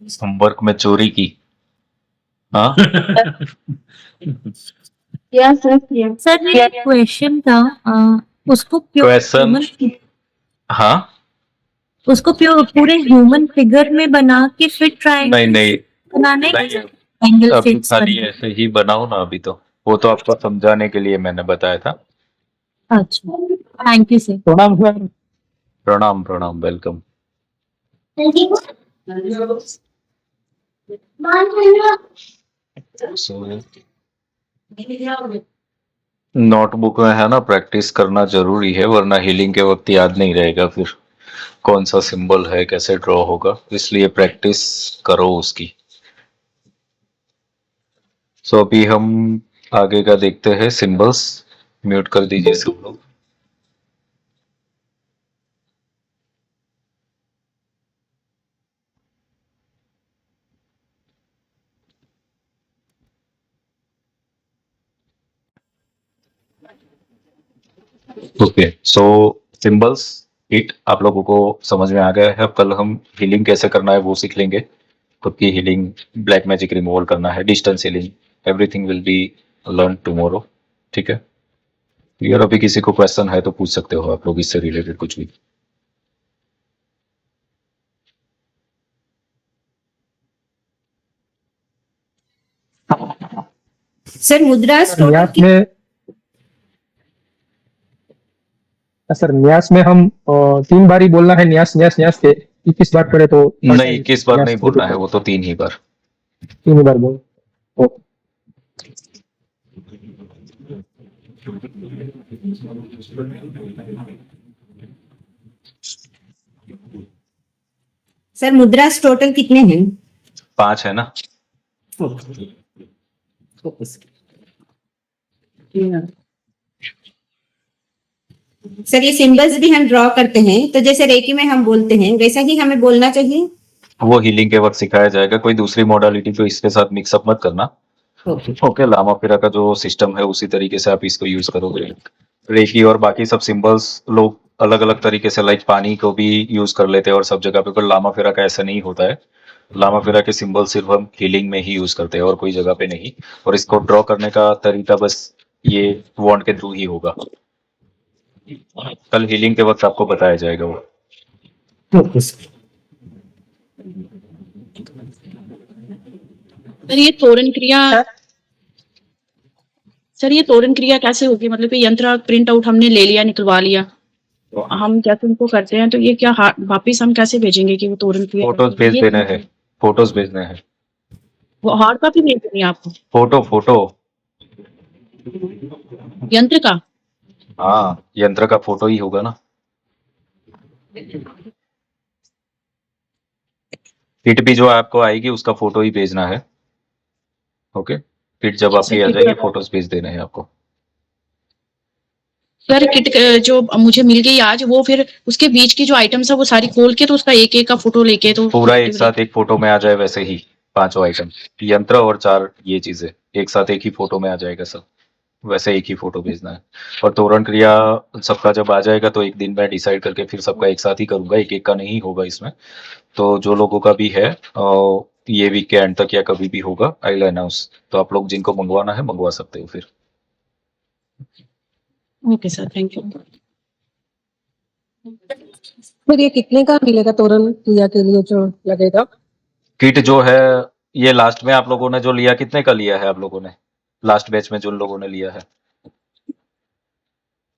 Homework में चोरी की। हाँ या सर ये क्वेश्चन था उसको प्योर क्वेश्चन। ह्यूमन हाँ उसको प्योर पूरे ह्यूमन फिगर में बना के फिर नहीं ट्रायंगल नहीं बनाने नहीं, एंगल अभी फिक्स खाली करना। ऐसे ही बनाओ ना। अभी तो वो तो आपको समझाने के लिए मैंने बताया था। अच्छा, थैंक यू सर। प्रणाम सर। प्रणाम प्रणाम, वेलकम। नोटबुक में है ना, प्रैक्टिस करना जरूरी है, वरना हीलिंग के वक्त याद नहीं रहेगा फिर कौन सा सिंबल है, कैसे ड्रॉ होगा, इसलिए प्रैक्टिस करो उसकी। सो अभी हम आगे का देखते हैं, सिंबल्स। म्यूट कर दीजिए सब लोग। ओके, सो सिंबल्स हिट आप लोगों को समझ में आ गया है। अब कल हम हीलिंग कैसे करना है वो सीख लेंगे। खुद की हीलिंग, ब्लैक मैजिक रिमूवल करना है, distance healing, everything will be learn tomorrow. ठीक है, क्लियर? अभी किसी को क्वेश्चन है तो पूछ सकते हो आप लोग इससे रिलेटेड कुछ भी। सर मुद्रा न्यास में सर न्यास में हम 3 बार ही बोलना है, न्यास न्यास न्यास के 21 बार करे तो नहीं, 21 बार न्यास नहीं बोलना है, वो तो 3 ही बार। 3 बार बोल। ओके। सर मुद्रास टोटल कितने हैं? 5 है ना। सर ये सिंबल्स भी हम ड्रॉ करते हैं तो जैसे रेकी में हम बोलते हैं वैसा ही हमें बोलना चाहिए? वो हीलिंग के वक्त सिखाया जाएगा, कोई दूसरी मॉडलिटी तो इसके साथ मिक्सअप मत करना। ओके, लामा फिरा का जो सिस्टम है उसी तरीके से आप इसको यूज करोगे। रेकी और बाकी सब सिंबल्स लोग अलग अलग तरीके से, लाइक पानी को भी यूज कर लेते हैं और सब जगह पे, पर लामा फिरा का ऐसा नहीं होता है। लामा फिरा के सिंबल सिर्फ हम हीलिंग में ही यूज करते हैं और कोई जगह पे नहीं। और इसको ड्रॉ करने का तरीका बस ये वॉन्ड के थ्रू ही होगा। कल हीलिंग के वक्त आपको बताया जाएगा वो। सर ये तोरण क्रिया सर ये तोरण क्रिया कैसे होगी? मतलब कि यंत्र प्रिंट आउट हमने ले लिया, निकलवा लिया, तो हम जैसे उनको करते हैं तो ये क्या वापिस हम कैसे भेजेंगे कि वो तोरण क्रिया? फोटोज भेज देना है, फोटोज भेजने हैं। वो हार्ड कॉपी भेज देनी है आपको? फोटो फोटो यंत्र का? हाँ, यंत्र का फोटो ही होगा ना। किट भी जो आपको आएगी उसका फोटो ही भेजना है। ओके, किट जब आपकी आ जाएगी फोटोज भेज देने हैं आपको। सर किट जो मुझे मिल गई आज, वो फिर उसके बीच की जो आइटम्स है वो सारी खोल के तो उसका एक एक का फोटो लेके तो पूरा एक साथ एक फोटो में आ जाए वैसे ही 5 आइटम, यंत्र और 4 ये चीजें एक साथ एक ही फोटो में आ जाएगा सब, वैसे एक ही फोटो भेजना है। और तोरण क्रिया सबका जब आ जाएगा तो एक दिन मैं डिसाइड करके फिर सबका एक साथ ही करूंगा, एक एक का नहीं होगा इसमें। तो जो लोगों का भी है ये वीक के एंड तक या कभी भी होगा, आई विल अनाउंस। तो आप लोग जिनको मंगवाना है मंगवा सकते हो फिर। Okay sir, thank you. फिर ये कितने का मिलेगा तोरण क्रिया के लिए जो लगेगा? किट जो है ये लास्ट में आप लोगों ने जो लिया, कितने का लिया है आप लोगों ने? लास्ट बैच में जो लोगों ने लिया है?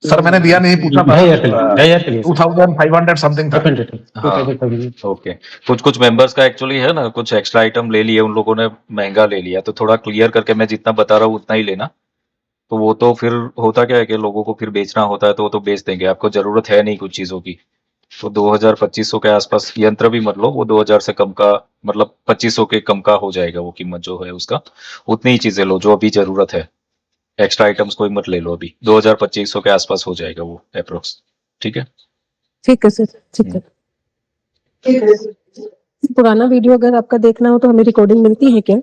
सर मैंने दिया नहीं, पूछा था। 2500 समथिंग था। हाँ, ओके। कुछ कुछ मेंबर्स का एक्चुअली है ना, कुछ एक्स्ट्रा आइटम ले लिए उन लोगों ने, महंगा ले लिया, तो थोड़ा क्लियर करके मैं जितना बता रहा हूँ उतना ही लेना। तो वो तो फिर होता क्या है कि लोगों को फिर बेचना होता है तो वो तो बेच देंगे, आपको जरूरत है नहीं कुछ चीजों की। तो 2000-2500 के आसपास यंत्र भी मत लो, वो 2000 से कम का, मतलब 2500 के कम का हो जाएगा वो कीमत जो है उसका। उतनी ही चीजें लो जो अभी जरूरत है, एक्स्ट्रा आइटम्स कोई मत ले लो अभी। 2000-2500 के आसपास हो जाएगा वो अप्रोक्स। ठीक है, ठीक है सर, ठीक है। पुराना वीडियो अगर आपका देखना हो तो हमें रिकॉर्डिंग मिलती है क्या?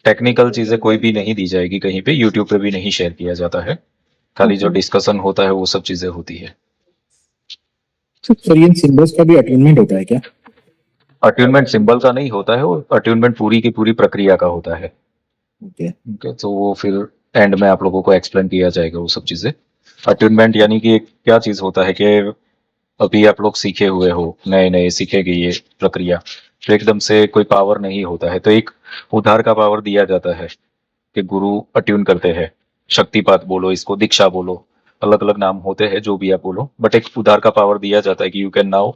टेक्निकल चीजें कोई भी नहीं दी जाएगी कहीं पे, यूट्यूब पे भी नहीं शेयर किया जाता है, खाली जो डिस्कशन होता है वो सब चीजें होती है। सर ये सिंबल्स का भी अटेनमेंट होता है क्या? अट्यूनमेंट सिंबल का नहीं होता है, वो अट्यूनमेंट पूरी की पूरी प्रक्रिया का होता है। ओके, तो वो फिर एंड में आप लोगों को एक्सप्लेन किया जाएगा वो सब चीजें। अट्यूनमेंट यानी कि एक क्या चीज होता है कि अभी आप लोग सीखे हुए हो, नए नए सीखेंगे ये प्रक्रिया, तो एकदम से कोई पावर नहीं होता है, तो एक उद्धार का पावर दिया जाता है कि गुरु अट्यून करते हैं। शक्तिपात बोलो, इसको दीक्षा बोलो, अलग अलग नाम होते हैं, जो भी आप बोलो, बट एक उद्धार का पावर दिया जाता है कि you can now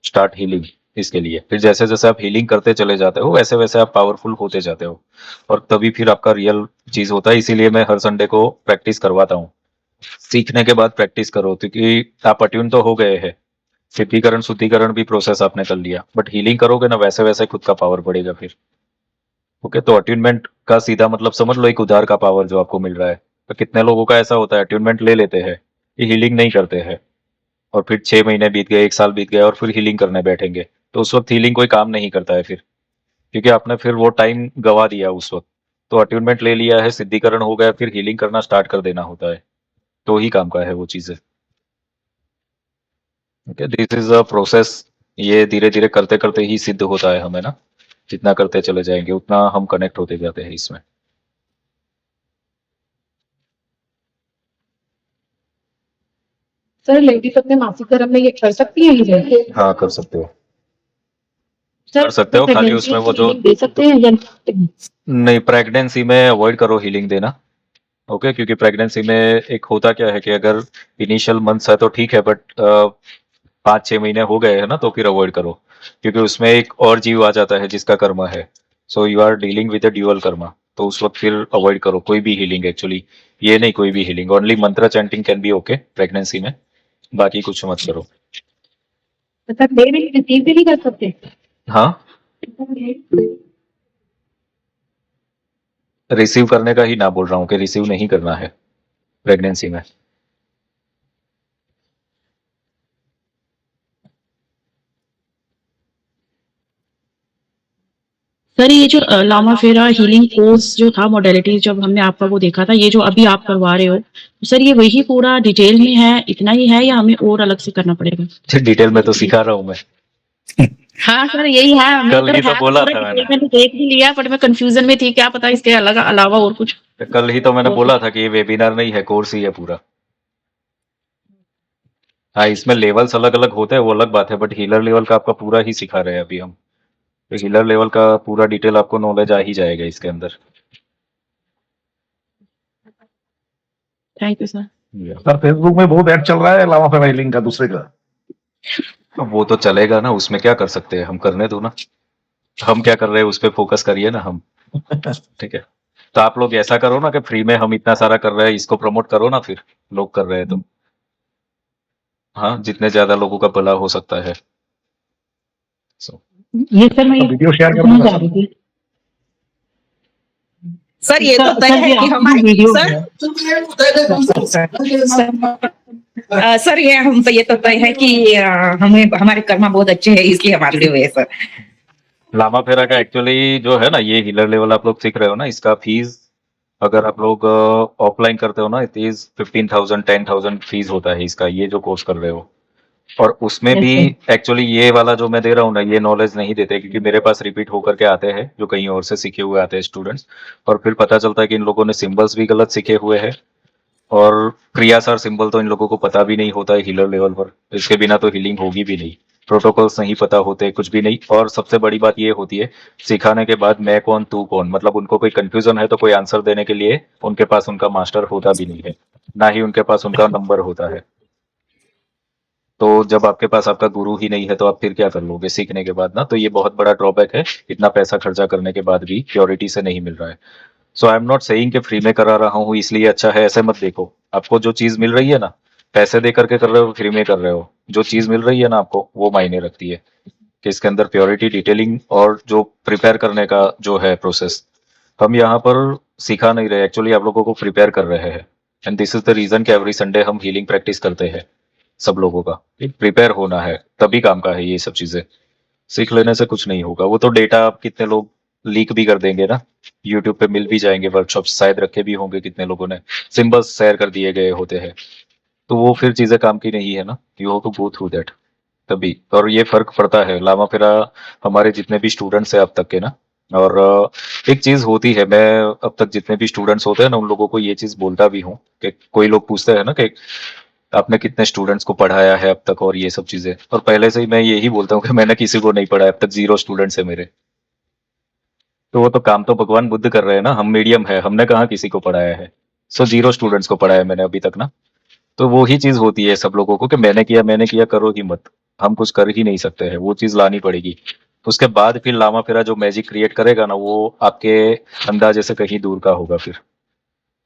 start healing. इसके लिए फिर जैसे जैसे आप हीलिंग करते चले जाते हो वैसे वैसे आप पावरफुल होते जाते हो, और तभी फिर आपका रियल चीज होता है। इसीलिए मैं हर संडे को प्रैक्टिस करवाता हूँ। सीखने के बाद प्रैक्टिस करो, क्योंकि आप अट्यून तो हो गए हैं, सिद्धीकरण शुद्धिकरण भी प्रोसेस आपने कर लिया, बट हीलिंग करोगे ना वैसे वैसे खुद का पावर बढ़ेगा फिर। ओके, तो अट्यूनमेंट का सीधा मतलब समझ लो एक उद्धार का पावर जो आपको मिल रहा है। तो कितने लोगों का ऐसा होता है अट्यूनमेंट ले लेते हैं, ये हीलिंग नहीं करते हैं, और फिर 6 महीने बीत गए, 1 साल बीत गया, और फिर हीलिंग करने बैठेंगे, तो उस वक्त हीलिंग कोई काम नहीं करता है फिर, क्योंकि आपने फिर वो टाइम गवा दिया उस वक्त। तो अट्यूनमेंट ले लिया है, सिद्धिकरण हो गया, फिर हीलिंग करना स्टार्ट कर देना होता है, तो ही काम का है वो चीजें। Okay, this is a process. ये धीरे धीरे करते करते ही सिद्ध होता है हमें ना, जितना करते चले जाएंगे उतना हम कनेक्ट होते जाते हैं इसमें। सर लेडीज अपने मासिक धर्म में ये कर सकती है ये? हाँ, कर सकते हो, सर कर सकते हो, खाली उसमें वो जो दे सकते हैं या नहीं, प्रेगनेंसी में अवॉइड करो हीलिंग देना। ओके, क्योंकि प्रेगनेंसी में एक होता क्या है कि अगर इनिशियल मंथ्स है तो ठीक है, बट 5-6 महीने हो गए हैं ना, तो फिर अवॉइड करो, क्योंकि उसमें एक और जीव आ जाता है जिसका कर्मा है। So you are dealing with a dual karma, तो उस वक्त फिर अवॉइड करो कोई भी हीलिंग। एक्चुअली ये नहीं, कोई भी हीलिंग, ओनली मंत्र chanting can be okay pregnancy में, बाकी कुछ मत करो। सर दे नहीं रिसीव भी नहीं कर सकते? हाँ, रिसीव करने का ही ना बोल रहा हूँ कि रिसीव नहीं करना है प्रेगनेंसी में। सर ये जो लामा फेरा हीलिंग कोर्स जो था, मॉडलिटी जब हमने आपका वो देखा था, ये जो अभी आप करवा रहे हो, तो सर ये वही पूरा डिटेल में है, इतना ही है, या हमें और अलग से करना पड़ेगा? डिटेल में तो सिखा रहा हूँ मैं। हाँ सर यही है, हमें कल ही तो है बोला पूरा था डिटेल मैंने। मैंने देख भी लिया, बट मैं कंफ्यूजन में थी, क्या पता इसके अलग अलावा और कुछ। कल ही तो मैंने बोला था कि ये वेबिनार नहीं है, कोर्स ही है पूरा। हाँ, इसमें लेवल्स अलग अलग होते हैं, वो अलग बात है, बट हीलर लेवल का आपका पूरा ही सिखा रहे हैं अभी हम। तो हीलर लेवल का पूरा डिटेल आपको नॉलेज आ ही जाएगा इसके अंदर। Thank you sir. Sir Facebook में बहुत ऐड चल रहा है लामा फेरा हीलिंग का दूसरे का। वो तो चलेगा ना, उसमें क्या कर सकते हैं हम, करने दो ना। हम क्या कर रहे हैं उस पर फोकस करिए ना हम। ठीक है, तो आप लोग ऐसा करो ना कि फ्री में हम इतना सारा कर रहे हैं, इसको प्रमोट करो ना, फिर लोग कर रहे हैं तो। हाँ, जितने ज्यादा लोगों का भला हो सकता है। ये सर मैं वीडियो शेयर करना करूंगा चाह रही थी। सर ये तो तय है कि हमारे वीडियो सर ये तो तय है कि हमें हमारे कर्मा बहुत अच्छे हैं, इसलिए हमारे लिए हुए सर। लामा फेरा का एक्चुअली जो है ना, ये हीलर लेवल आप लोग सीख रहे हो ना, इसका फीस अगर आप लोग ऑफलाइन करते हो ना, इट इज 15,000 10,000 फीस होता है इसका, ये जो कोर्स कर रहे हो। और उसमें भी एक्चुअली ये वाला जो मैं दे रहा हूँ ना, ये नॉलेज नहीं देते, क्योंकि मेरे पास रिपीट होकर के आते हैं जो कहीं और से सीखे हुए आते हैं स्टूडेंट्स, और फिर पता चलता है कि इन लोगों ने सिंबल्स भी गलत सीखे हुए हैं, और क्रियासार सिंबल तो इन लोगों को पता भी नहीं होता है हीलर लेवल पर। इसके बिना तो हीलिंग होगी भी नहीं, प्रोटोकॉल्स नहीं पता होते, कुछ भी नहीं। और सबसे बड़ी बात ये होती है, सिखाने के बाद मैं कौन तू कौन, मतलब उनको कोई कंफ्यूजन है तो कोई आंसर देने के लिए उनके पास उनका मास्टर होता भी नहीं है, ना ही उनके पास उनका नंबर होता है। तो जब आपके पास आपका गुरु ही नहीं है तो आप फिर क्या कर लोगे सीखने के बाद ना, तो ये बहुत बड़ा ड्रॉबैक है, इतना पैसा खर्चा करने के बाद भी प्योरिटी से नहीं मिल रहा है। सो आई एम नॉट सेइंग कि फ्री में करा रहा हूँ इसलिए अच्छा है, ऐसे मत देखो। आपको जो चीज मिल रही है ना, पैसे दे करके कर रहे हो, फ्री में कर रहे हो, जो चीज मिल रही है ना आपको, वो मायने रखती है कि इसके अंदर प्योरिटी, डिटेलिंग और जो प्रिपेयर करने का जो है प्रोसेस, हम यहाँ पर सिखा नहीं रहे, एक्चुअली आप लोगों को प्रिपेयर कर रहे हैं। And this is the reason कि एवरी संडे हम हीलिंग प्रैक्टिस करते हैं। सब लोगों का प्रिपेयर होना है, तभी काम का है ये सब चीजें। सीख लेने से कुछ नहीं होगा, वो तो डेटा आप कितने लोग लीक भी कर देंगे ना, यूट्यूब पे मिल भी जाएंगे, वर्कशॉप शायद रखे भी होंगे कितने लोगों ने, सिंबल्स शेयर कर दिए गए होते हैं, तो वो फिर चीजें काम की नहीं है ना, you have to go through that, तभी। और ये फर्क पड़ता है लामा फेरा हमारे जितने भी स्टूडेंट्स हैं अब तक के ना। और एक चीज होती है, मैं अब तक जितने भी स्टूडेंट्स होते हैं ना उन लोगों को ये चीज बोलता भी हूँ कि कोई लोग पूछते हैं ना कि आपने कितने स्टूडेंट्स को पढ़ाया है अब तक और ये सब चीजें, और पहले से ही मैं यही बोलता हूँ कि मैंने किसी को नहीं पढ़ाया, अब तक 0 स्टूडेंट्स है मेरे। तो वो तो काम तो भगवान बुद्ध कर रहे हैं ना, हम मीडियम है, हमने कहाँ किसी को पढ़ाया है। 0 स्टूडेंट्स को पढ़ाया मैंने अभी तक ना। तो वो ही चीज होती है सब लोगों को कि मैंने किया करो ही मत, हम कुछ कर ही नहीं सकते हैं, वो चीज लानी पड़ेगी। उसके बाद फिर लामा फेरा जो मैजिक क्रिएट करेगा ना वो आपके अंदाजे से कहीं दूर का होगा फिर।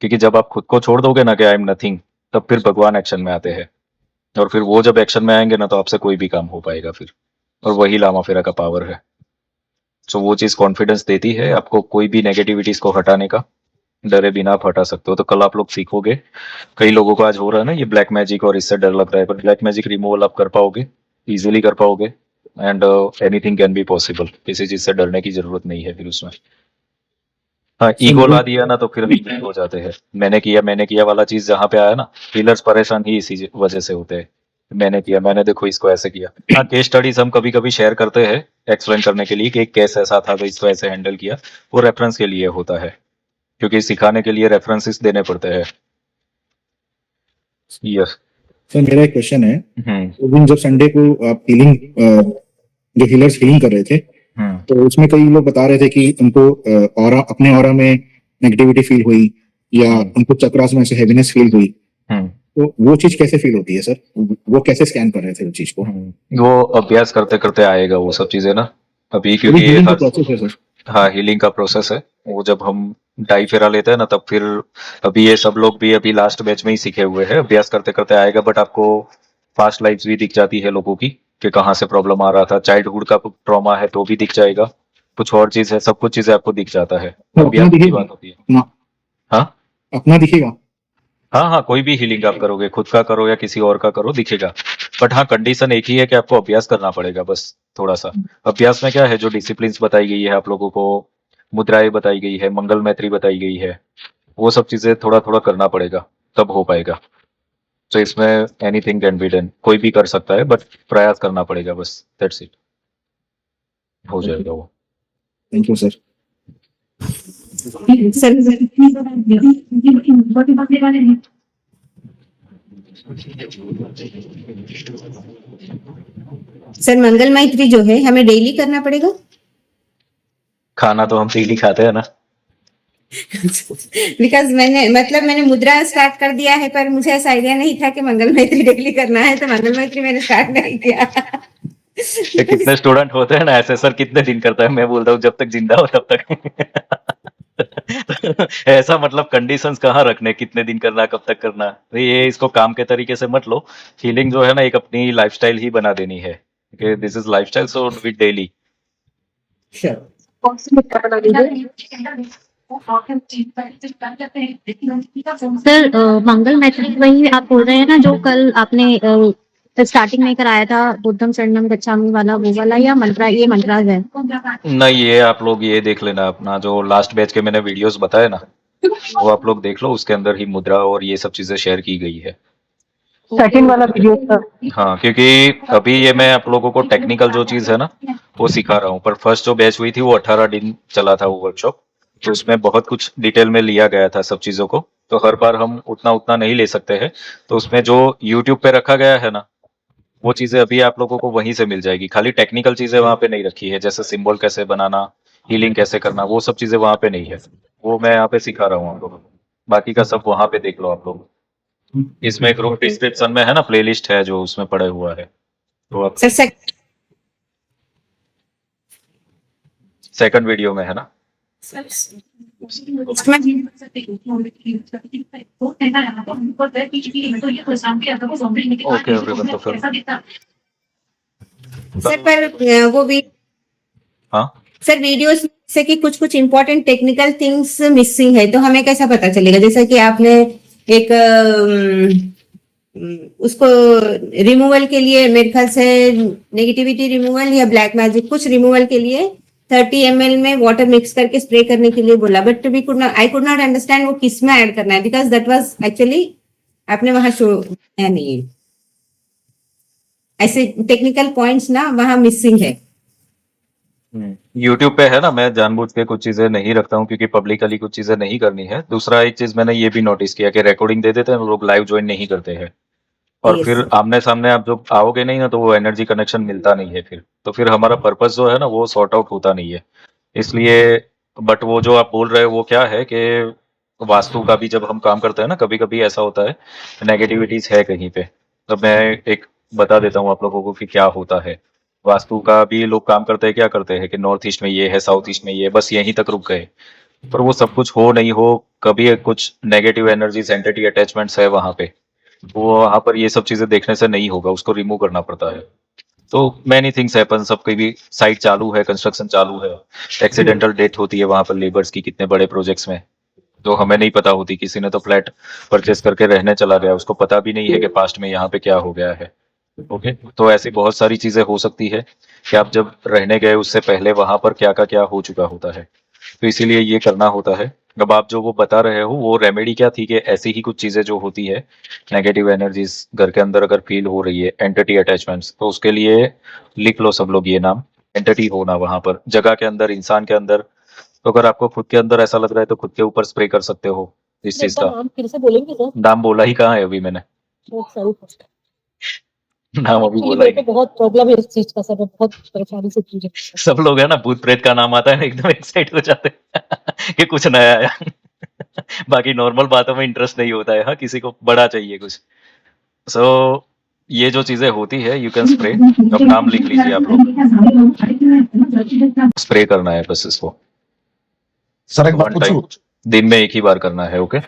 क्योंकि जब आप खुद को छोड़ दोगे ना कि आई एम नथिंग, तब फिर भगवान एक्शन में आते हैं। और फिर वो जब एक्शन में आएंगे ना तो आपसे कोई भी काम हो पाएगा फिर। और वही लामा फेरा का पावर है। सो वो चीज कॉन्फिडेंस देती है आपको कोई भी नेगेटिविटीज को हटाने का, डरे बिना आप हटा सकते हो। तो कल आप लोग सीखोगे, कई लोगों को आज हो रहा है ना ये ब्लैक मैजिक और इससे डर लग रहा है, पर ब्लैक मैजिक रिमूवल आप कर पाओगे, इजीली कर पाओगे। And anything can be possible, किसी चीज से डरने की जरूरत नहीं है फिर उसमें। हाँ, ईगो ला दिया ना तो फिर weak हो जाते हैं। मैंने किया वाला चीज जहाँ पे आया ना, हीलर्स परेशान ही इसी वजह से होते हैं। मैंने देखो इसको ऐसे किया। हाँ, केस स्टडीज हम कभी कभी शेयर करते हैं एक्सप्लेन करने के लिए कि एक केस ऐसा था तो इसको ऐसे हैंडल किया, वो रेफरेंस के लिए होता है, क्योंकि सिखाने के लिए रेफरेंसेस देने पड़ते हैं। यस। सर मेरा एक क्वेश्चन है, हम्म उस दिन जब संडे को आप हीलिंग जो हीलर्स हीलिंग कर रहे थे हम्म तो उसमें कई लोग बता रहे थे कि उनको ऑरा अपने ऑरा में नेगेटिविटी फील हुई या उनको चक्रास में से हैवीनेस फील हुई, हम्म तो वो चीज कैसे फील होती है सर? वो कैसे स्कैन कर रहे थे उस चीज को? वो अभ्यास करते करते आएगा वो सब चीजें ना अभी, पूरी क्योंकि हीलिंग का प्रोसेस है सर? हाँ, हीलिंग का प्रोसेस है वो। जब हम डाई फेरा लेते हैं ना तब फिर, अभी ये सब लोग भी अभी लास्ट बैच में ही सीखे हुए हैं, अभ्यास करते करते आएगा। बट आपको पास्ट लाइफ्स भी दिख जाती है लोगों की कि कहाँ से प्रॉब्लम आ रहा था, चाइल्डहुड का ट्रॉमा है तो भी दिख जाएगा, कुछ और चीज है, सब कुछ चीजें आपको दिख जाता है। तो अभ्यास अपना की दिखेगा? बात होती है। अपना हाँ अपना दिखेगा? हाँ हाँ, कोई भी हीलिंग आप करोगे, खुद का करो या किसी और का करो, दिखेगा। बट हाँ, कंडीशन एक ही है कि आपको अभ्यास करना पड़ेगा बस थोड़ा सा। अभ्यास में क्या है, जो डिसिप्लिन बताई गई है आप लोगों को, मुद्राएं बताई गई है, मंगल मैत्री बताई गई है, वो सब चीजें थोड़ा थोड़ा करना पड़ेगा, तब हो पाएगा। तो इसमें एनीथिंग कैन बी डन, कोई भी कर सकता है, बट प्रयास करना पड़ेगा बस, दैट्स इट, हो जाएगा वो। Thank you sir. सर मंगल मैत्री जो है हमें डेली करना पड़ेगा? खाना तो हम डेली खाते हैं ना। बिकॉज मैंने मुद्रा स्टार्ट कर दिया है, पर मुझे ऐसा आइडिया नहीं था कि मंगल मैत्री डेली करना है, तो मंगल मैत्री मैंने स्टार्ट नहीं किया। ये कितने स्टूडेंट होते हैं ना ऐसे, सर कितने दिन करता है, मैं बोलता हूँ जब तक जिंदा हो तब तक। ऐसा मतलब कंडीशंस कहाँ रखने, कितने दिन करना, कब तक करना, तो ये इसको काम के तरीके से मत लो। हीलिंग जो है ना एक अपनी लाइफस्टाइल ही बना देनी है कि this is lifestyle, so do it daily. कौन सी मिट्टी बना दीजिए? सर मंगल मैत्री वही आप बोल रहे हैं ना जो कल आपने स्टार्टिंग में कराया था, बुद्धम शरणम गच्छामि वाला, वो वाला, या मंत्रा, ये मंत्राज है? नहीं, ये आप लोग ये देख लेना, अपना जो लास्ट बैच के मैंने वीडियोस बताए ना वो आप लोग देख लो, उसके अंदर ही मुद्रा और ये सब चीजें शेयर की गई है। सेकंड वाला वीडियो था। हाँ, क्योंकि अभी ये मैं आप लोगों को टेक्निकल जो चीज है ना वो सिखा रहा हूँ, पर फर्स्ट जो बैच हुई थी वो 18 दिन चला था वो वर्कशॉप, तो उसमें बहुत कुछ डिटेल में लिया गया था सब चीजों को, तो हर बार हम उतना उतना नहीं ले सकते हैं। तो उसमें जो यूट्यूब पे रखा गया है ना वो चीजें अभी आप लोगों को वहीं से मिल जाएगी, खाली टेक्निकल चीजें वहां पे नहीं रखी है, जैसे सिंबल कैसे बनाना, हीलिंग कैसे करना, वो सब चीजें वहां पे नहीं है, वो मैं यहाँ पे सिखा रहा हूँ आप लोगों को। बाकी का सब वहां पे देख लो आप लोग, इसमें ग्रुप डिस्क्रिप्शन में है ना, प्लेलिस्ट है जो उसमें पड़ा हुआ है, तो आप सर सेकंड वीडियो में है ना। ओके एवरीवन, तो फिर सर पर वो भी हाँ, सर वीडियोस से कि कुछ कुछ इम्पोर्टेंट टेक्निकल थिंग्स मिसिंग है, तो हमें कैसा पता चलेगा? जैसे कि आपने एक उसको रिमूवल के लिए, मेरे ख्याल से नेगेटिविटी रिमूवल या ब्लैक मैजिक कुछ रिमूवल के लिए 30 ml में वाटर मिक्स करके स्प्रे करने के लिए बोला, but I could not understand वो किस में ऐड करना है, बिकॉज दैट वाज एक्चुअली आपने वहां शो नहीं। ऐसे टेक्निकल पॉइंट्स ना वहाँ मिसिंग है। यूट्यूब पे है ना, मैं जानबूझ के कुछ चीजें नहीं रखता हूँ क्योंकि पब्लिकली कुछ चीजें नहीं करनी है। दूसरा एक चीज मैंने ये भी नोटिस किया कि रिकॉर्डिंग दे देते हैं लोग, लाइव ज्वाइन नहीं करते हैं। और Yes. फिर आमने सामने आप जब आओगे नहीं ना तो वो एनर्जी कनेक्शन मिलता नहीं है फिर, तो फिर हमारा पर्पस जो है ना वो सॉर्ट आउट होता नहीं है। इसलिए बट वो जो आप बोल रहे हो वो क्या है कि वास्तु का भी जब हम काम करते हैं ना कभी कभी ऐसा होता है नेगेटिविटीज है कहीं पे। तो मैं एक बता देता हूँ आप लोगों को कि क्या होता है। वास्तु का भी लोग काम करते हैं, क्या करते हैं कि नॉर्थ ईस्ट में ये है, साउथ ईस्ट में ये है, बस यहीं तक रुक गए। पर वो सब कुछ हो नहीं हो, कभी कुछ नेगेटिव एनर्जीज एंटिटी अटैचमेंट्स है वहां पे, वो वहां पर ये सब चीजें देखने से नहीं होगा, उसको रिमूव करना पड़ता है। तो मैनी थिंग्स हैपन, सबकी भी साइट चालू है, कंस्ट्रक्शन चालू है, एक्सीडेंटल डेथ होती है वहां पर लेबर्स की कितने बड़े प्रोजेक्ट्स में, तो हमें नहीं पता होती। किसी ने तो फ्लैट परचेस करके रहने चला गया, उसको पता भी नहीं है कि पास्ट में यहाँ पे क्या हो गया है। ओके, तो ऐसी बहुत सारी चीजें हो सकती है कि आप जब रहने गए उससे पहले वहां पर क्या का क्या हो चुका होता है, तो इसीलिए ये करना होता है। अब आप जो वो बता रहे हो वो रेमेडी क्या थी कि ऐसी ही कुछ चीजें जो होती है, नेगेटिव एनर्जीज घर के अंदर अगर फील हो रही है, एंटिटी अटैचमेंट्स, तो उसके लिए लिख लो सब लोग ये नाम, एंटिटी होना वहां पर जगह के अंदर, इंसान के अंदर। तो अगर आपको खुद के अंदर ऐसा लग रहा है तो खुद के ऊपर स्प्रे कर सकते हो इस चीज का। नाम फिर से बोलेंगे सर? नाम बोला ही कहाँ है अभी मैंने, बहुत सारी नाम अभी बोला ही मेरे को नहीं। बहुत प्रॉब्लम है इस चीज का सर, मैं बहुत परेशानी से चीजें। सब लोग है ना भूत प्रेत का नाम आता है ना एकदम एक्साइट हो जाते हैं कि कुछ नया आया। बाकी नॉर्मल बातों में इंटरेस्ट नहीं होता है, हाँ किसी को बड़ा चाहिए कुछ। सो ये जो चीजें होती है यू कैन स्प्रे। अब नाम लिख लीजिए आप लोग, स्प्रे करना है बस इसको सर एक बात वन टाइम, पूछूं? दिन में एक ही बार करना है। ओके,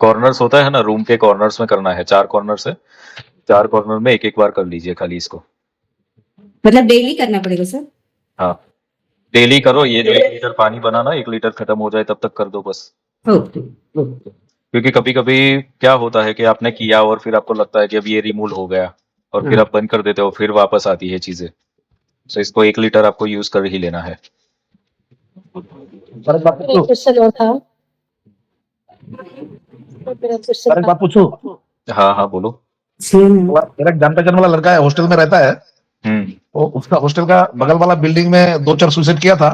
कॉर्नर्स होता है ना, रूम के कॉर्नर्स में करना है, 4 कॉर्नर्स है, 4 कॉर्नर में एक एक बार कर लीजिए खाली इसको। मतलब डेली करना पड़ेगा सर? हाँ डेली करो, ये जो 1 लीटर पानी बनाना 1 लीटर खत्म हो जाए तब तक कर दो बस। Okay okay. क्योंकि कभी कभी क्या होता है कि आपने किया और फिर आपको लगता है कि अब ये रिमूव हो गया और फिर आप बंद कर देते हो, फिर वापस आती है चीजें। तो इसको 1 लीटर आपको यूज कर ही लेना है। सर एक बात एक पूछूं? क्वेश्चन और था। मेरा सर क्वेश्चन एक था, बात पूछूं? हाँ हाँ बोलो। मेरा एक जान पहचान वाला लड़का है, हॉस्टल में रहता है। तो उसका हॉस्टल का बगल वाला बिल्डिंग में 2-4 सुसाइड किया था।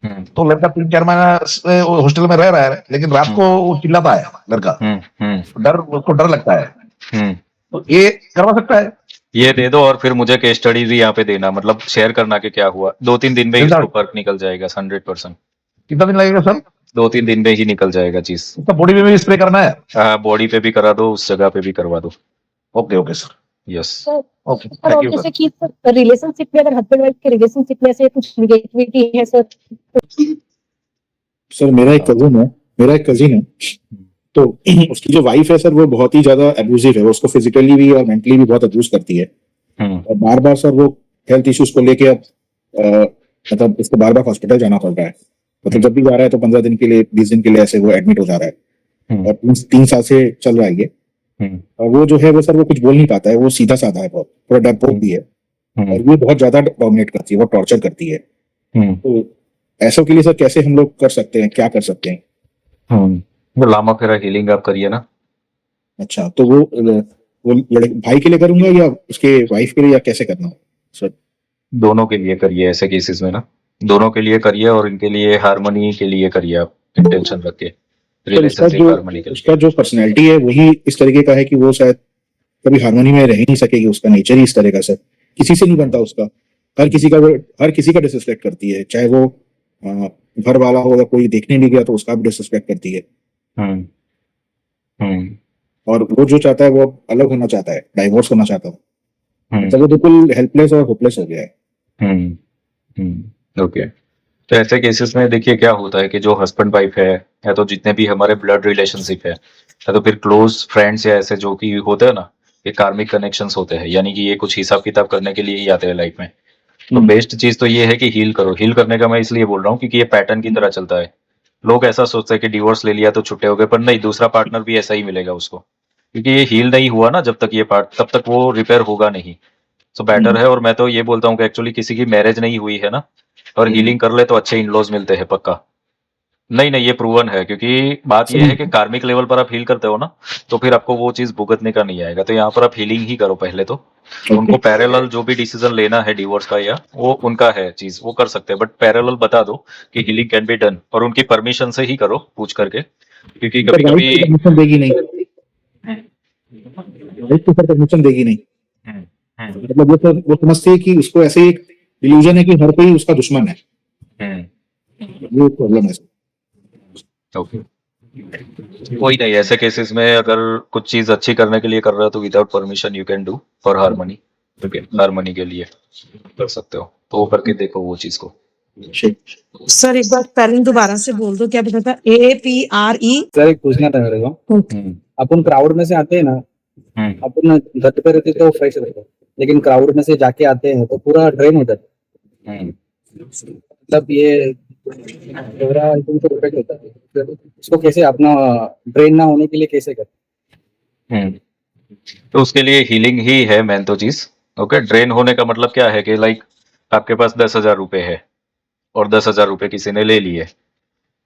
तो लड़का 3-4 महीना से वो हॉस्टल में रह रहा है, लेकिन रात को वो चिल्लाता है लड़का, उसको डर लगता है। तो ये करवा सकता है? ये दे दो और फिर मुझे केस स्टडी भी यहाँ पे देना, मतलब शेयर करना कि क्या हुआ। 2-3 दिन में ही कितना उसको फर्क निकल जाएगा 100%। कितना दिन लगेगा सर? 2-3 दिन में ही निकल जाएगा चीज। उसका बॉडी में भी स्प्रे करना है? हाँ बॉडी पे भी करा दो, उस जगह पे भी करवा दो। Okay okay sir, yes sir. Okay, sir thank और यू जैसे सर। कि रिलेशनशिप में, अगर हस्बैंड वाइफ के रिलेशनशिप में से कुछ निगेटिविटी है सर, सर मेरा एक कजिन है, तो उसकी जो वाइफ है सर वो बहुत ही ज्यादा अब्यूजिव है, वो उसको फिजिकली भी और मेंटली भी बहुत अब्यूज करती है। और बार बार सर वो हेल्थ इश्यूज को लेके अब मतलब इसको बार बार हॉस्पिटल जाना पड़ रहा है। मतलब जब भी जा रहा है तो 15 दिन के लिए, 20 दिन के लिए ऐसे वो एडमिट हो जा रहा है। और 3 साल से चल रहा है ये। और वो जो है वो सर वो कुछ बोल नहीं पाता है, वो सीधा साधा है, बहुत थोड़ा डरपोक भी है। और वो बहुत ज्यादा डोमिनेट करती है, वो टॉर्चर करती है। तो ऐसों के लिए सर कैसे हम लोग कर सकते हैं, क्या कर सकते हैं? तो लामा फेरा हीलिंग आप करिए ना। अच्छा, तो वो भाई के लिए करूंगा या उसके वाइफ के लिए, या कैसे करना है सर? दोनों के लिए करिए ऐसे केसेस में ना, दोनों के लिए करिए और इनके लिए हार्मनी के लिए करिए आप इंटेंशन रख के, सर उसका रिलेशनशिप जो हार्मनी के लिए। उसका जो पर्सनैलिटी है वही इस तरीके का है कि वो शायद कभी हार्मनी में रह ही नहीं सकेगी। उसका नेचर ही इस तरह का सर, किसी से नहीं बनता उसका। हर किसी का डिसरिस्पेक्ट करती है, चाहे वो घर वाला हो या कोई देखने भी गया तो उसका भी डिसरिस्पेक्ट करती है। और वो जो चाहता है वो अलग होना चाहता है, डाइवोर्स होना चाहता है। मतलब वो बिल्कुल हेल्पलेस और होपलेस हो गया है। ओके, तो ऐसे केसेस में देखिए क्या होता है कि जो हस्बैंड वाइफ है या तो जितने भी हमारे ब्लड रिलेशनशिप है या तो फिर क्लोज फ्रेंड्स या ऐसे जो कि होते हैं ना, ये कार्मिक कनेक्शंस होते हैं, यानी कि ये कुछ हिसाब किताब करने के लिए ही आते हैं लाइफ में। तो बेस्ट चीज तो ये है कि हील करो। हील करने का मैं इसलिए बोल रहा हूँ क्योंकि ये पैटर्न की तरह चलता है। लोग ऐसा सोचते हैं कि डिवोर्स ले लिया तो छुट्टे हो गए, पर नहीं, दूसरा पार्टनर भी ऐसा ही मिलेगा उसको, क्योंकि ये हील नहीं हुआ ना जब तक ये पार्ट, तब तक वो रिपेयर होगा नहीं। सो बेटर है, और मैं तो ये बोलता हूँ कि एक्चुअली किसी की मैरिज नहीं हुई है ना और हीलिंग कर ले तो अच्छे इन लॉज मिलते हैं पक्का। नहीं नहीं, ये प्रूवन है, क्योंकि बात ये है कि कार्मिक लेवल पर आप हील करते हो ना, तो फिर आपको वो चीज भुगतने का नहीं आएगा। तो यहाँ पर आप हीलिंग ही करो पहले तो। उनको पैरेलल जो भी डिसीजन लेना है डिवोर्स का या वो उनका है चीज, वो कर सकते हैं, बट पैरेलल बता दो कि हीलिंग कैन बी डन, और उनकी परमिशन से ही करो पूछ करके, क्योंकि कभी वाइफ कभी तो परमिशन देगी नहीं, वाइफ तो परमिशन देगी नहीं। मतलब वो समझती है कि उसको ऐसे एक इल्यूजन है कि हर कोई उसका दुश्मन है, ये प्रॉब्लम है। ओके, कोई नहीं, ऐसे केसेस में अगर कुछ चीज अच्छी करने के लिए कर रहे हो तो without permission you can do for harmony. Okay, harmony के लिए कर सकते हो, तो वो करके देखो वो चीज को। सर एक बार स्पेलिंग दोबारा से बोल दो, क्या बताया था? APRE। सर एक पूछना था मेरे को, अपन क्राउड में से आते हैं ना, अपन घर पे रहते तो फ्रेश रहते हैं, लेकिन क्राउड में से जाके आते हैं तो पूरा ड्रेन हो जाता है। मतलब ये पूरा एकदम तो इफेक्ट होता है, इसको कैसे अपना ड्रेन ना होने के लिए कैसे करें? तो उसके लिए हीलिंग ही है मेन तो चीज। ओके, ड्रेन होने का मतलब क्या है कि लाइक आपके पास 10,000 रुपए है और 10,000 रुपए किसी ने ले लिए,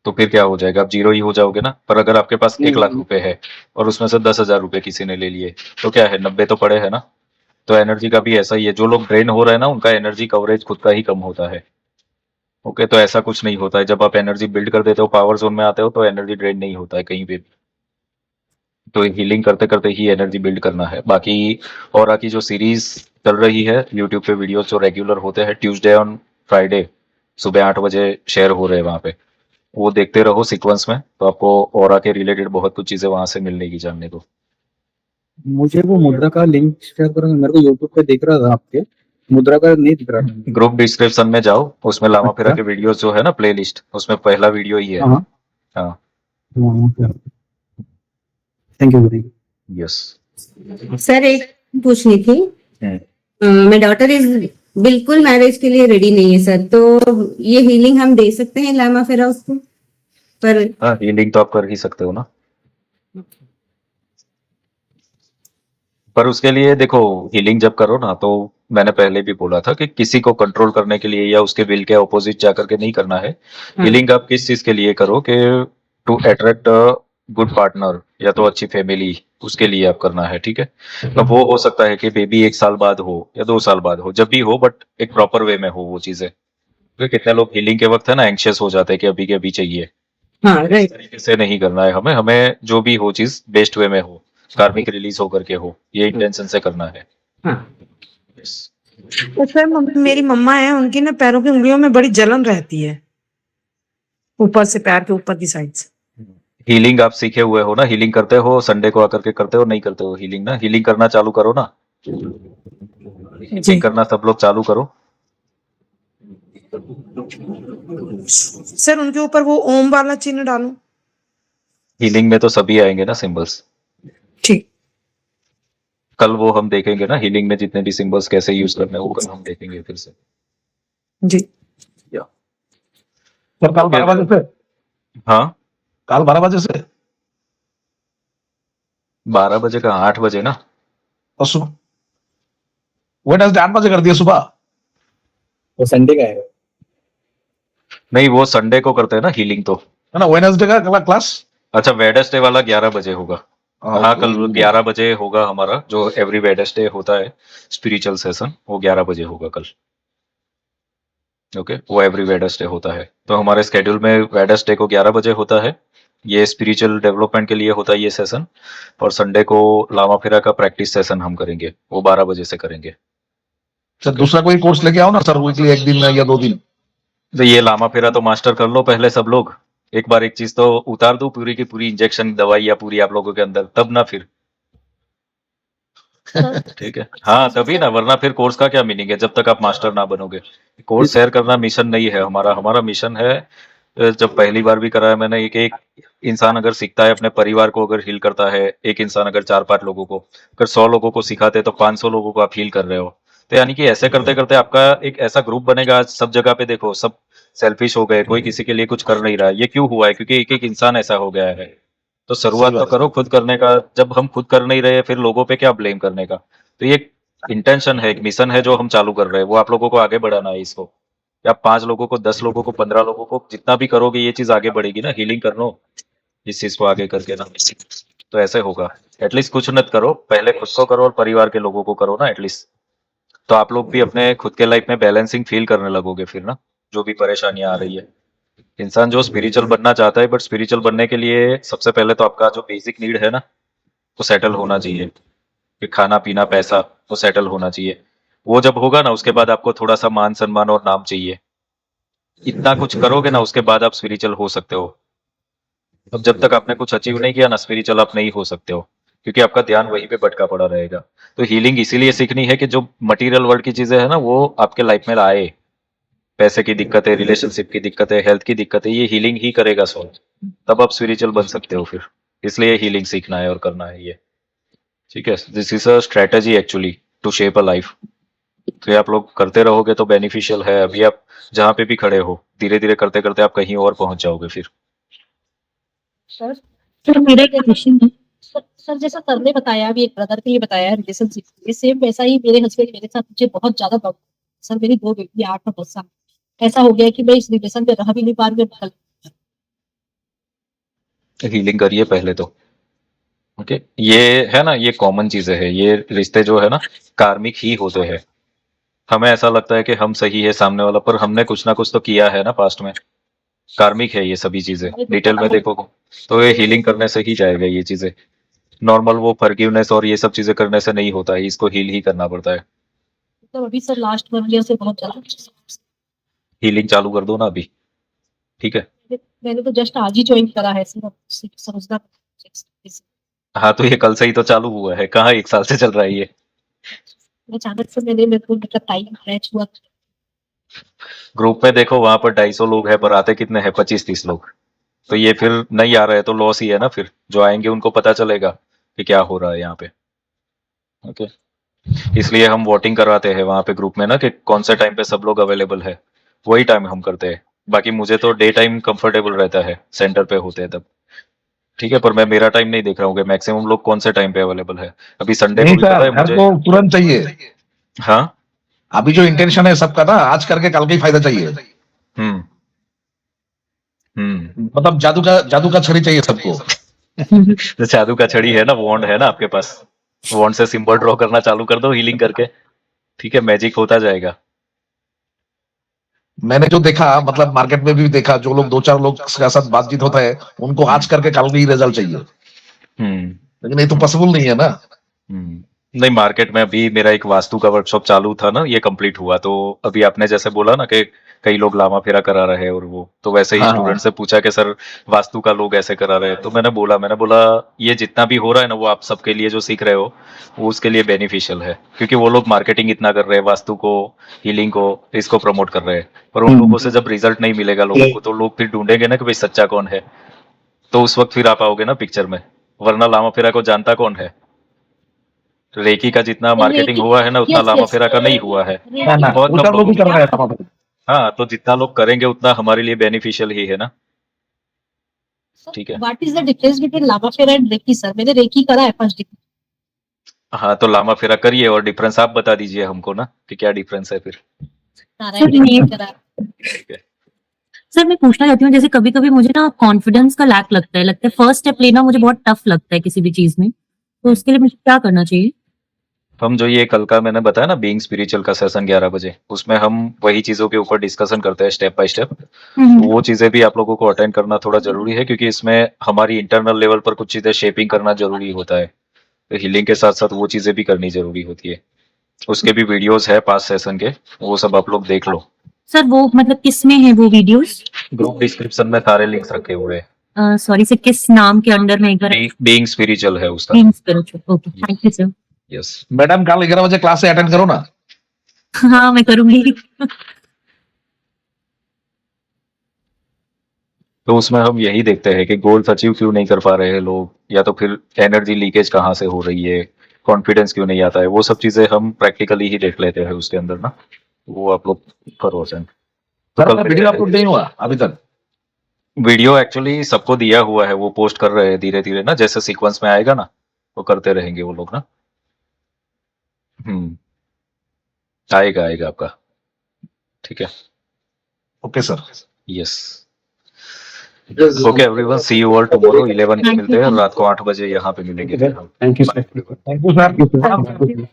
तो फिर क्या हो जाएगा, आप जीरो ही हो जाओगे ना। पर अगर आपके पास 1,00,000 रुपए है और उसमें से 10,000 रुपए किसी ने ले लिए, तो क्या है, 90 तो पड़े है ना। तो एनर्जी का भी ऐसा ही है, जो लोग ड्रेन हो रहे हैं ना उनका एनर्जी कवरेज खुद का ही कम होता है। ओके, तो ऐसा कुछ नहीं होता है, जब आप एनर्जी बिल्ड कर देते हो, पावर जोन में आते हो, तो एनर्जी ड्रेन नहीं होता है कहीं पे भी। तो हीलिंग करते करते ही एनर्जी बिल्ड करना है। बाकी ऑरा की जो सीरीज चल रही है यूट्यूब पे, वीडियोस जो रेगुलर होते हैं ट्यूसडे ऑन फ्राइडे सुबह 8 बजे शेयर हो रहे हैं वहां पे, वो देखते रहो सीक्वेंस में, तो आपको ऑरा के रिलेटेड बहुत कुछ चीजें वहां से मिलने की जानने को। मुझे वो मुद्रा का लिंक शेयर करो, मेरे को यूट्यूब पे दिख रहा था, आपके मुद्रा का नहीं दिख रहा था। ग्रुप डिस्क्रिप्शन में जाओ, उसमें लामा फेरा अच्छा। के वीडियोस जो है ना प्लेलिस्ट, उसमें पहला वीडियो ही है। हाँ हाँ, थैंक यू। यस। सर एक पूछनी थी, माय डॉटर इज बिल्कुल मैरिज के लिए रेडी नहीं है सर, तो ये हीलिंग हम दे सकते हैं लामा फेरा उसको? पर हाँ, हीलिंग तो आप कर ही सकते हो ना, पर उसके लिए देखो हीलिंग जब करो ना, तो मैंने पहले भी बोला था कि किसी को कंट्रोल करने के लिए या उसके विल के ऑपोजिट जाकर के नहीं करना है। हीलिंग आप किस चीज के लिए करो कि to attract a good partner या तो अच्छी फैमिली, उसके लिए आप करना है। ठीक है, तो वो हो सकता है कि बेबी 1 साल बाद हो या 2 साल बाद हो, जब भी हो, बट एक प्रॉपर वे में हो वो चीजें। क्योंकि कितने लोग हीलिंग के वक्त है ना एंग्शियस हो जाते हैं कि अभी के अभी चाहिए। हाँ इस राइट। तरीके से नहीं करना है हमें, हमें जो भी हो चीज बेस्ट वे में हो, कार्मिक रिलीज होकर के हो, ये इंटेंशन से करना है। हाँ Yes. तो सर मेरी मम्मा है, उनकी ना पैरों की उंगलियों में बड़ी जलन रहती है, ऊपर से, पैर के ऊपर की साइड से। हीलिंग आप सीखे हुए हो ना, हीलिंग करते हो, संडे को आकर के करते हो, नहीं करते हो हीलिंग ना, हीलिंग करना चालू करो ना, हीलिंग करना सब लोग चालू करो। सर उनके ऊपर वो ओम वाला चिन्ह डालूं? हीलिंग में तो सभी आएंगे ना सिंबल्स, ठीक। कल वो हम देखेंगे ना, हीलिंग में जितने भी सिंबल्स कैसे यूज करने हैं वो कल हम देखेंगे फिर से। जी। सर कल 12 बजे से, हाँ कल 12 बजे से 12 बजे का 8 बजे ना, और सुबह वेडनेसडे 8 बजे कर दिया सुबह। वो संडे का है? नहीं वो संडे को करते हैं ना हीलिंग तो। है ना, वेडनेसडे का क्लास। अच्छा, वेडनेसडे वाला 11 बजे होगा। हाँ, कल 11 बजे होगा हमारा जो एवरी वेडनेसडे होता है स्पिरिचुअल सेशन, वो 11 बजे होगा कल। ओके, वो एवरी वेडनेसडे होता है, तो हमारे स्केड्यूल में वेडनेसडे को 11 बजे होता है, ये स्पिरिचुअल डेवलपमेंट के लिए होता है ये सेशन। और संडे को लामा फेरा का प्रैक्टिस सेशन हम करेंगे, वो 12 बजे से करेंगे। सर दूसरा कोई कोर्स लेके आओ ना सर, वीकली 1 दिन या 2 दिन। तो ये लामा फेरा तो मास्टर कर लो पहले सब लोग, एक बार एक चीज तो उतार दो पूरी की पूरी, इंजेक्शन दवाई या पूरी आप लोगों के अंदर, तब ना फिर ठीक है। हाँ तभी ना, वरना फिर कोर्स का क्या मीनिंग है जब तक आप मास्टर ना बनोगे। कोर्स शेयर करना मिशन नहीं है हमारा, हमारा मिशन है, जब पहली बार भी कराया मैंने, एक इंसान अगर सीखता है अपने परिवार को अगर हील करता है, एक इंसान अगर 4-5 लोगों को, अगर 100 लोगों को सिखाते तो 500 लोगों को आप हील कर रहे हो। तो यानी कि ऐसे करते करते आपका एक ऐसा ग्रुप बनेगा। आज सब जगह पे देखो सब सेल्फिश हो गए, कोई किसी के लिए कुछ कर नहीं रहा है। ये क्यों हुआ है? क्योंकि एक एक इंसान ऐसा हो गया है। तो शुरुआत तो करो खुद करने का, जब हम खुद कर नहीं रहे फिर लोगों पे क्या ब्लेम करने का। तो ये इंटेंशन है, एक मिशन है जो हम चालू कर रहे हैं, वो आप लोगों को आगे बढ़ाना है इसको। या 5 लोगों को, 10 लोगों को, 15 लोगों को, जितना भी करोगे ये चीज आगे बढ़ेगी ना, हीलिंग कर लो इस चीज को आगे करके ना, तो ऐसे होगा। एटलीस्ट कुछ मत करो, पहले खुद को करो और परिवार के लोगों को करो ना एटलीस्ट, तो आप लोग भी अपने खुद के लाइफ में बैलेंसिंग फील करने लगोगे फिर ना, जो भी परेशानियां आ रही है। इंसान जो स्पिरिचुअल बनना चाहता है, बट स्पिरिचुअल बनने के लिए सबसे पहले तो आपका जो बेसिक नीड है ना, वो सेटल होना चाहिए, कि खाना पीना पैसा वो सेटल होना चाहिए। वो जब होगा ना, उसके बाद आपको थोड़ा सा मान सम्मान और नाम चाहिए। इतना कुछ करोगे ना, उसके बाद आप स्पिरिचुअल हो सकते हो। अब जब तक आपने कुछ अचीव नहीं किया ना, स्पिरिचुअल आप नहीं हो सकते हो, क्योंकि आपका ध्यान वहीं पे भटका पड़ा रहेगा। तो हीलिंग इसीलिए सीखनी है कि जो मटेरियल वर्ल्ड की चीजें है ना, वो आपके लाइफ में आए। पैसे की दिक्कत है, रिलेशनशिप की दिक्कत है, हेल्थ की दिक्कत है, ये हीलिंग ही करेगा सॉल्व, तब आप स्पिरिचुअल बन सकते हो फिर। इसलिए हीलिंग सीखना है और करना है ये, ठीक है। This is a strategy actually to shape a life. तो ये आप लोग करते रहोगे तो बेनिफिशियल है। अभी आप जहाँ पे भी खड़े हो, धीरे धीरे करते करते आप कहीं और पहुंच जाओगे फिर। सर सर मेरा एक क्वेश्चन है। सर जैसा सर ने बताया, अभी एक ब्रदर ने ये बताया रिलेशनशिप, ये सेम वैसा ही मेरे हस्बैंड मेरे साथ मुझे बहुत ज्यादा प्रॉब्लम। सर मेरी 2 बेटी 8 और 10 साल, ऐसा हो गया कि मैं इस रिलेशन में रह भी नहीं पा रही हूँ। हीलिंग करिए पहले तो, ओके। ये है ना, ये कॉमन चीजें है, ये रिश्ते जो है ना कार्मिक ही होते हैं। हमें ऐसा लगता है कि हम सही है, सामने वाला, पर हमने कुछ ना कुछ तो किया है ना पास्ट में। कार्मिक है ये सभी चीजें, डिटेल में देखोगे तो ये हीलिंग करने से ही जाएगा ये चीजें। नॉर्मल वो फॉरगिवनेस और ये सब चीजें करने से नहीं होता है, इसको हील ही करना पड़ता है। मतलब अभी सर लास्ट 1 ईयर से बहुत ज्यादा हीलिंग चालू कर दो ना अभी, ठीक है। मैंने तो जस्ट आज ही ज्वाइन करा है सर, समझना। हाँ तो ये कल से ही तो चालू हुआ है, कहाँ 1 साल से चल रहा है ये। अचानक से मेरे को मतलब टाइम मैच हुआ। ग्रुप में देखो वहां पर 250 लोग है, पर आते कितने हैं? 25-30 लोग। तो ये फिर नहीं आ रहा है तो लॉस ही है ना फिर। जो आएंगे उनको पता चलेगा कि क्या हो रहा है यहाँ पे, ओके। इसलिए हम वोटिंग करवाते हैं वहां पे ग्रुप में ना, कि कौन से टाइम पे सब लोग अवेलेबल है, वही टाइम हम करते हैं। बाकी मुझे तो डे टाइम कंफर्टेबल रहता है, सेंटर पे होते हैं तब, ठीक है। पर मैं मेरा टाइम नहीं देख रहा हूँ कि मैक्सिमम लोग कौन से टाइम पे अवेलेबल है। अभी संडे को नहीं भी पता सर, है घर मुझे। को तुरंत चाहिए। हाँ अभी जो इंटेंशन है सबका ना, आज करके कल का ही फायदा चाहिए। हम्म मतलब जादू का छड़ी चाहिए सबको। तो जादू का छड़ी है ना, वॉन्ड है ना आपके पास, वॉन्ड से सिंबल ड्रॉ करना चालू कर दो हीलिंग करके, ठीक है, मैजिक होता जाएगा। मैंने जो देखा, मतलब मार्केट में भी देखा, जो लोग 2-4 लोग के साथ बातचीत होता है, उनको आज करके कल ही रिजल्ट चाहिए। लेकिन ये तो पॉसिबल नहीं है ना। नहीं, मार्केट में अभी मेरा एक वास्तु का वर्कशॉप चालू था ना, ये कंप्लीट हुआ। तो अभी आपने जैसे बोला ना कि कई लोग लामा फेरा करा रहे हैं, और वो तो वैसे ही हाँ, स्टूडेंट से पूछा कि सर वास्तु का लोग ऐसे करा रहे हैं। तो मैंने बोला ये जितना भी हो रहा है ना, वो आप सबके लिए जो सीख रहे हो वो उसके लिए बेनिफिशियल है, क्योंकि वो लोग मार्केटिंग इतना कर रहे हैं वास्तु को, हीलिंग को, इसको प्रमोट कर रहे हैं। पर उन लोगों से जब रिजल्ट नहीं मिलेगा लोगों को, तो लोग फिर ढूंढेंगे ना कि भाई सच्चा कौन है। तो उस वक्त फिर आप आओगे ना पिक्चर में, वरना लामा फेरा को जानता कौन है? रेकी का जितना मार्केटिंग हुआ है ना, उतना लामा फेरा का नहीं हुआ है, बहुत कम लोगों कर को। रहे हैं। हाँ, तो जितना लोग करेंगे उतना हमारे लिए बेनिफिशियल ही है ना, ठीक है। What is the difference between Lama Fera and reiki sir? मैंने रेकी करा है फर्स्ट डिग्री। हाँ तो लामा फेरा करिए और डिफरेंस आप बता दीजिए हमको ना, कि क्या डिफरेंस है फिर, नारायण रेकी करा है। ठीक है। सर मैं पूछना चाहती हूँ, जैसे कभी कभी मुझे ना कॉन्फिडेंस का लैक लगता है फर्स्ट स्टेप लेना मुझे बहुत टफ लगता है किसी भी चीज में, तो उसके लिए मुझे क्या करना चाहिए? हम जो ये कल का मैंने बताया ना बीइंग स्पिरिचुअल का सेशन 11 बजे, उसमें हम वही चीजों के ऊपर डिस्कशन करते हैं स्टेप बाय स्टेप। तो वो चीजें भी आप लोगों को अटेंड करना थोड़ा जरूरी है, क्योंकि इसमें हमारी इंटरनल लेवल पर कुछ चीजें शेपिंग करना जरूरी होता है। तो हीलिंग के साथ साथ वो चीजें भी करनी जरूरी होती है। उसके भी वीडियोस है पास सेशन के, वो सब आप लोग देख लो। सर वो मतलब किस में है वो वीडियोस? ग्रुप डिस्क्रिप्शन में सारे लिंक्स रखे हुए हैं। सॉरी सर, किस नाम के अंडर में एक बार? बीइंग स्पिरिचुअल है उसका। Being spiritual, okay, thank you sir. Yes. Madam कल 11 बजे क्लास से अटेंड करो ना। हाँ मैं करूंगी। तो उसमें हम यही देखते हैं कि गोल्स अचीव क्यों नहीं कर पा रहे हैं लोग, या तो फिर एनर्जी लीकेज कहाँ से हो रही है, कॉन्फिडेंस क्यों नहीं आता है, वो सब चीजें हम प्रैक्टिकली ही देख लेते हैं उसके अंदर ना। वो आप लोग करो सेंड। तो सर वीडियो अपलोड नहीं हुआ अभी तक। वीडियो एक्चुअली सबको दिया हुआ है, वो पोस्ट कर रहे हैं धीरे धीरे ना, जैसे सीक्वेंस में आएगा ना वो करते रहेंगे वो लोग ना। आएगा आएगा आपका, ठीक है। Okay sir. Yes okay everyone, see you all tomorrow 11 को मिलते हैं, रात को 8 बजे यहाँ पे मिलेंगे फिर हम। Thank you sir. Thank you sir.